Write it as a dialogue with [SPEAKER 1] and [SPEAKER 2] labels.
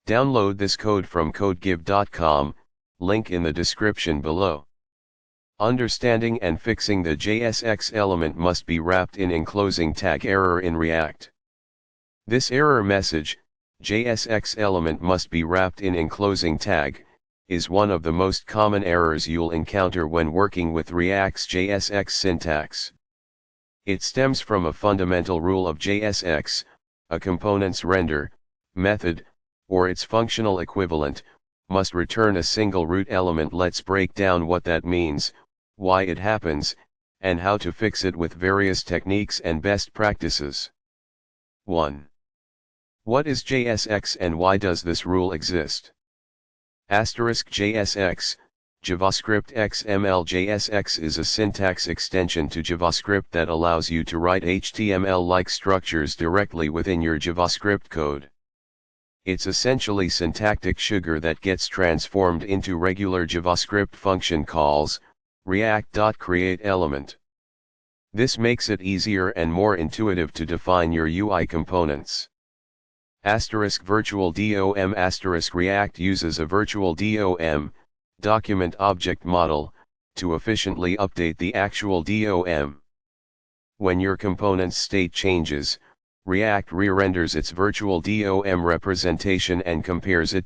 [SPEAKER 1] Download this code from codegive.com, link in the description below. Understanding and fixing the JSX element must be wrapped in enclosing tag error in React. This error message, JSX element must be wrapped in enclosing tag, is one of the most common errors you'll encounter when working with React's JSX syntax. It stems from a fundamental rule of JSX: a component's render method, or its functional equivalent, must return a single root element. Let's break down what that means, why it happens, and how to fix it with various techniques and best practices. 1. What is JSX and why does this rule exist? *JSX, JavaScript XML. JSX is a syntax extension to JavaScript that allows you to write HTML-like structures directly within your JavaScript code. It's essentially syntactic sugar that gets transformed into regular JavaScript function calls, React.createElement. This makes it easier and more intuitive to define your UI components. *virtual DOM. React uses a virtual DOM, document object model, to efficiently update the actual DOM. When your component's state changes, React re-renders its virtual DOM representation and compares it